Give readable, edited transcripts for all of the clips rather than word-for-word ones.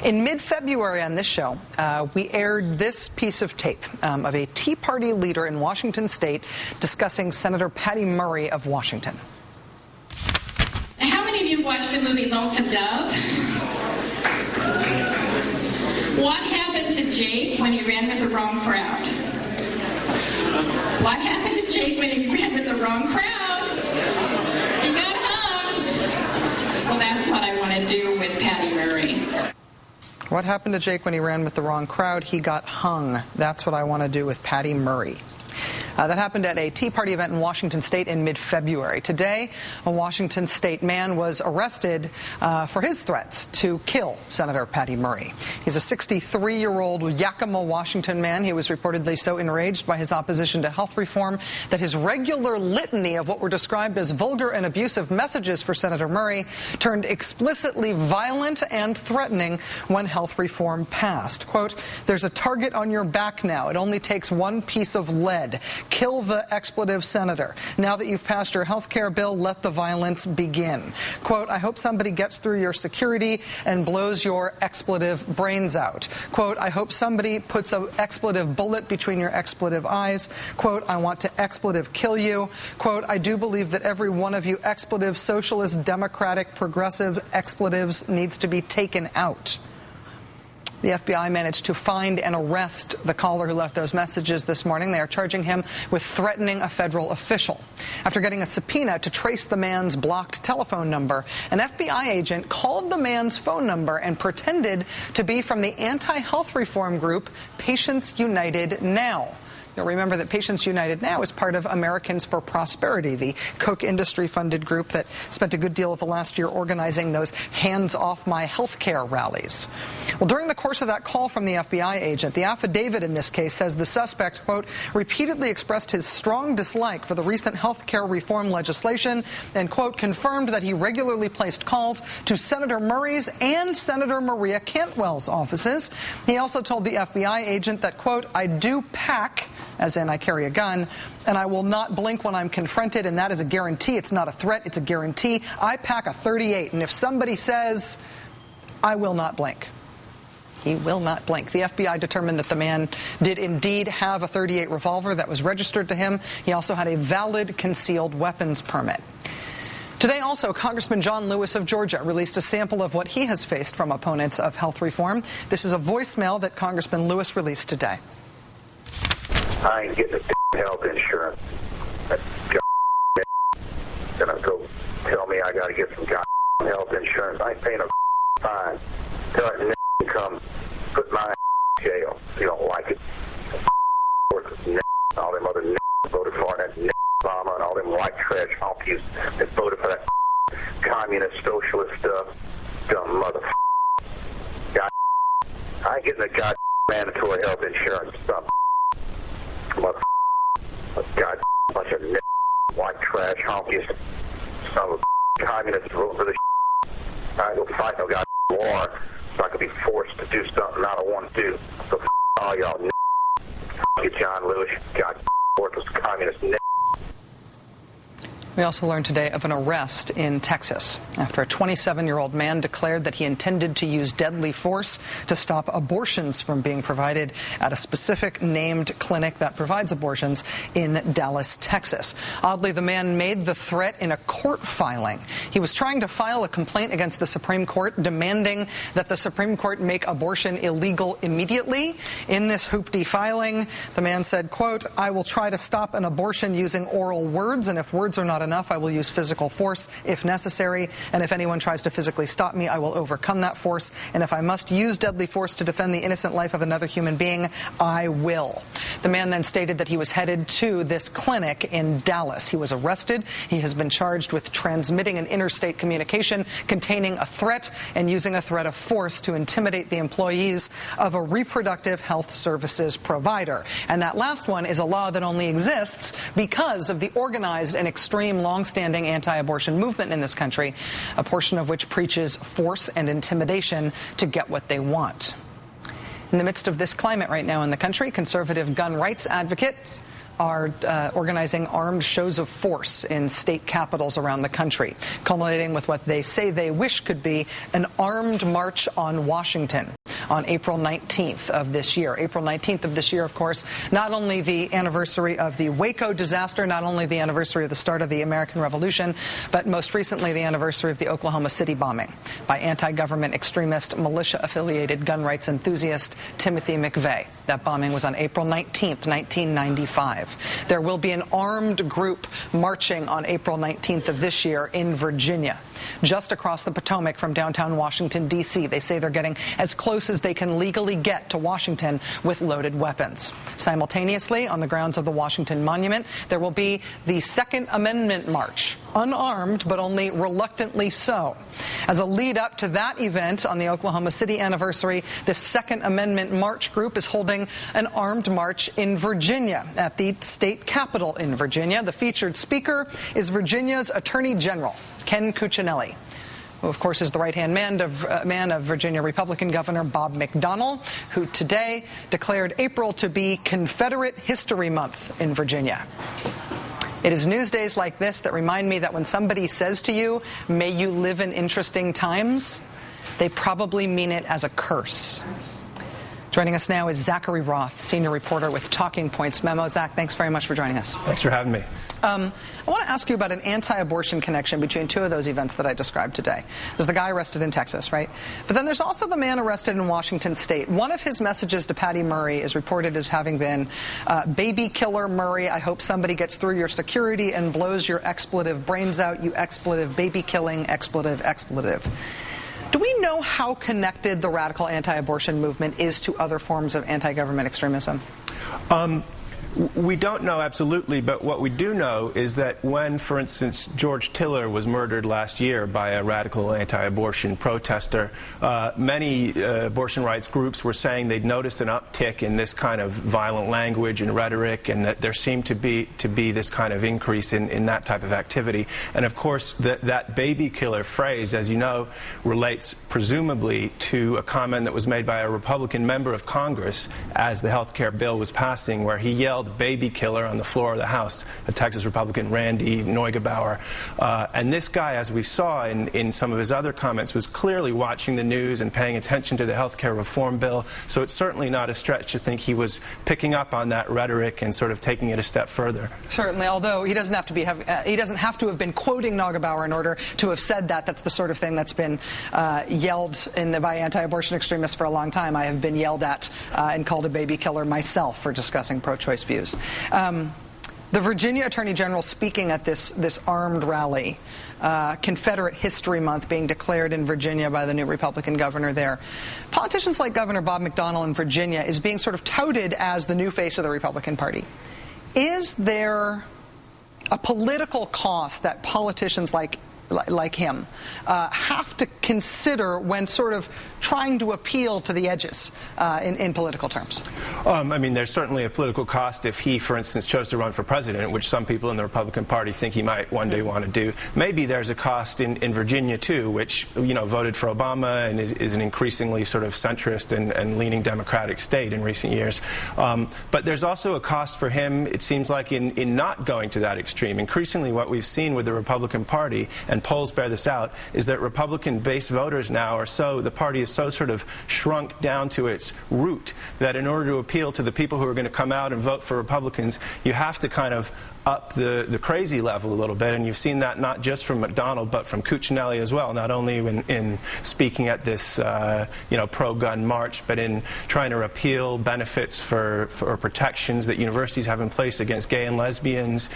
In mid-February on this show, we aired this piece of tape of a Tea Party leader in Washington state discussing Senator Patty Murray of Washington. How many of you watched the movie Lonesome Dove? What happened to Jake when he ran with the wrong crowd? What happened to Jake when he ran with the wrong crowd? He got hung. Well, that's what I want to do with Patty Murray. What happened to Jake when he ran with the wrong crowd? He got hung. That's what I want to do with Patty Murray. That happened at a Tea Party event in Washington state in mid-February. Today, a Washington state man was arrested for his threats to kill Senator Patty Murray. He's a 63-year-old Yakima, Washington man. He was reportedly so enraged by his opposition to health reform that his regular litany of what were described as vulgar and abusive messages for Senator Murray turned explicitly violent and threatening when health reform passed. Quote, "There's a target on your back now. It only takes one piece of lead. Kill the expletive senator. Now that you've passed your health care bill, let the violence begin." Quote, "I hope somebody gets through your security and blows your expletive brains out." Quote, "I hope somebody puts an expletive bullet between your expletive eyes." Quote, "I want to expletive kill you." Quote, "I do believe that every one of you expletive, socialist, democratic, progressive expletives needs to be taken out." The FBI managed to find and arrest the caller who left those messages this morning. They are charging him with threatening a federal official. After getting a subpoena to trace the man's blocked telephone number, an FBI agent called the man's phone number and pretended to be from the anti-health reform group Patients United Now. You'll remember that Patients United Now is part of Americans for Prosperity, the Koch industry-funded group that spent a good deal of the last year organizing those hands-off-my-healthcare rallies. Well, during the course of that call from the FBI agent, the affidavit in this case says the suspect, quote, repeatedly expressed his strong dislike for the recent health care reform legislation and, quote, confirmed that he regularly placed calls to Senator Murray's and Senator Maria Cantwell's offices. He also told the FBI agent that, quote, "I do pack," as in I carry a gun, "and I will not blink when I'm confronted," and that is a guarantee. It's not a threat, it's a guarantee. "I pack a .38, and if somebody says, I will not blink." He will not blink. The FBI determined that the man did indeed have a .38 revolver that was registered to him. He also had a valid concealed weapons permit. Today also, Congressman John Lewis of Georgia released a sample of what he has faced from opponents of health reform. This is a voicemail that Congressman Lewis released today. "I ain't getting a health insurance. That gonna go tell me I gotta get some health insurance. I ain't paying a fine. Tell that to come put my in jail if you don't like it. All them other voted for that Obama and all them white trash honkies that voted for that communist socialist stuff. Dumb motherfucker. I ain't getting a mandatory health insurance stuff. Mother, bunch of white trash honkies. Some of communists vote for the I go fight no war so I could be forced to do something I don't want to do. So all y'all you John Lewis, worthless communist. We also learned today of an arrest in Texas after a 27-year-old man declared that he intended to use deadly force to stop abortions from being provided at a specific named clinic that provides abortions in Dallas, Texas. Oddly, the man made the threat in a court filing. He was trying to file a complaint against the Supreme Court demanding that the Supreme Court make abortion illegal immediately. In this hoopty filing, the man said, quote, "I will try to stop an abortion using oral words, and if words are not enough, I will use physical force if necessary, and if anyone tries to physically stop me, I will overcome that force, and if I must use deadly force to defend the innocent life of another human being, I will." The man then stated that he was headed to this clinic in Dallas. He was arrested. He has been charged with transmitting an interstate communication containing a threat and using a threat of force to intimidate the employees of a reproductive health services provider. And that last one is a law that only exists because of the organized and extreme long-standing anti-abortion movement in this country, a portion of which preaches force and intimidation to get what they want. In the midst of this climate right now in the country, conservative gun rights advocates are organizing armed shows of force in state capitals around the country, culminating with what they say they wish could be an armed march on Washington on April 19th of this year. April 19th of this year, of course, not only the anniversary of the Waco disaster, not only the anniversary of the start of the American Revolution, but most recently the anniversary of the Oklahoma City bombing by anti-government extremist, militia-affiliated gun rights enthusiast Timothy McVeigh. That bombing was on April 19th, 1995. There will be an armed group marching on April 19th of this year in Virginia, just across the Potomac from downtown Washington, D.C. They say they're getting as close as they can legally get to Washington with loaded weapons. Simultaneously, on the grounds of the Washington Monument, there will be the Second Amendment March, unarmed but only reluctantly so. As a lead up to that event on the Oklahoma City anniversary, the Second Amendment March group is holding an armed march in Virginia at the state capitol in Virginia. The featured speaker is Virginia's Attorney General, Ken Cuccinelli, who, of course, is the right-hand man of Virginia Republican Governor Bob McDonnell, who today declared April to be Confederate History Month in Virginia. It is news days like this that remind me that when somebody says to you, "May you live in interesting times," they probably mean it as a curse. Joining us now is Zachary Roth, senior reporter with Talking Points Memo. Zach, thanks very much for joining us. Thanks for having me. I want to ask you about an anti-abortion connection between two of those events that I described today. There's the guy arrested in Texas, right? But then there's also the man arrested in Washington State. One of his messages to Patty Murray is reported as having been, "Baby killer Murray, I hope somebody gets through your security and blows your expletive brains out, you expletive, baby killing, expletive, expletive." Do we know how connected the radical anti-abortion movement is to other forms of anti-government extremism? We don't know absolutely, but what we do know is that when, for instance, George Tiller was murdered last year by a radical anti-abortion protester, many abortion rights groups were saying they'd noticed an uptick in this kind of violent language and rhetoric, and that there seemed to be this kind of increase in that type of activity. And of course, that baby killer phrase, as you know, relates presumably to a comment that was made by a Republican member of Congress as the health care bill was passing, where he yelled "baby killer" on the floor of the House, a Texas Republican, Randy Neugebauer. And this guy, as we saw in some of his other comments, was clearly watching the news and paying attention to the health care reform bill. So it's certainly not a stretch to think he was picking up on that rhetoric and sort of taking it a step further. Certainly, although he doesn't have to have been quoting Neugebauer in order to have said that. That's the sort of thing that's been yelled by anti-abortion extremists for a long time. I have been yelled at and called a baby killer myself for discussing pro-choice views. The Virginia Attorney General speaking at this armed rally, Confederate History Month being declared in Virginia by the new Republican governor there. Politicians like Governor Bob McDonnell in Virginia is being sort of touted as the new face of the Republican Party. Is there a political cost that politicians like him have to consider when sort of trying to appeal to the edges in political terms? I mean, there's certainly a political cost if he, for instance, chose to run for president, which some people in the Republican Party think he might one day want to do. Maybe there's a cost in Virginia, too, which, you know, voted for Obama and is an increasingly sort of centrist and leaning Democratic state in recent years. But there's also a cost for him, it seems like, in not going to that extreme. Increasingly, what we've seen with the Republican Party, and polls bear this out, is that Republican-based voters now are the party is so sort of shrunk down to its root that in order to appeal to the people who are going to come out and vote for Republicans, you have to kind of up the crazy level a little bit, and you've seen that not just from McDonnell but from Cuccinelli as well, not only in speaking at this pro-gun march, but in trying to repeal benefits for protections that universities have in place against gay and lesbians,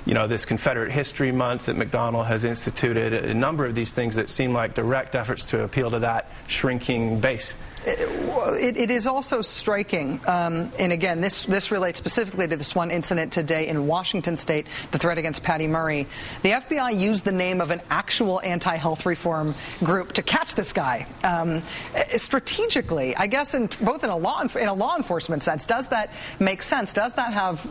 this Confederate History Month that McDonnell has instituted, a number of these things that seem like direct efforts to appeal to that shrinking base. It is also striking, and again, this relates specifically to this one incident today in Washington State, the threat against Patty Murray. The F.B.I. used the name of an actual anti-health reform group to catch this guy. Strategically, I guess, both in a law enforcement sense, does that make sense? Does that have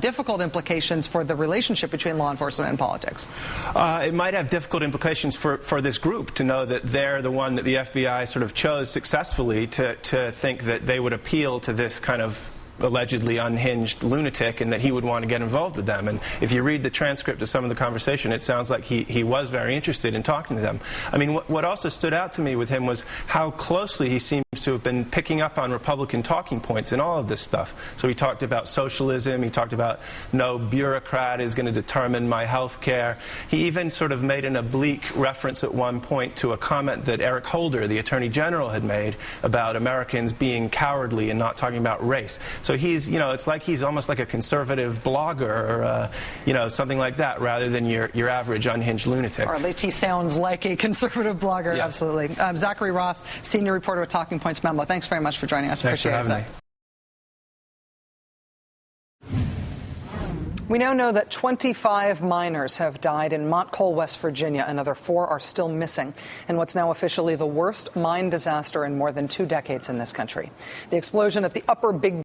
difficult implications for the relationship between law enforcement and politics? It might have difficult implications for this group to know that they're the one that the FBI sort of chose successfully to think that they would appeal to this kind of allegedly unhinged lunatic and that he would want to get involved with them. And if you read the transcript of some of the conversation, it sounds like he was very interested in talking to them. I mean, what also stood out to me with him was how closely he seems to have been picking up on Republican talking points in all of this stuff. So he talked about socialism, he talked about no bureaucrat is going to determine my health care. He even sort of made an oblique reference at one point to a comment that Eric Holder, the Attorney General, had made about Americans being cowardly and not talking about race. So he's, it's like he's almost like a conservative blogger or, something like that, rather than your average unhinged lunatic. Or at least he sounds like a conservative blogger, yeah. Absolutely. Zachary Roth, senior reporter with Talking Points Memo. Thanks very much for joining us. Thanks Appreciate for it, having Zach. We now know that 25 miners have died in Montcole, West Virginia. Another 4 are still missing in what's now officially the worst mine disaster in more than 2 decades in this country. The explosion at the Upper Big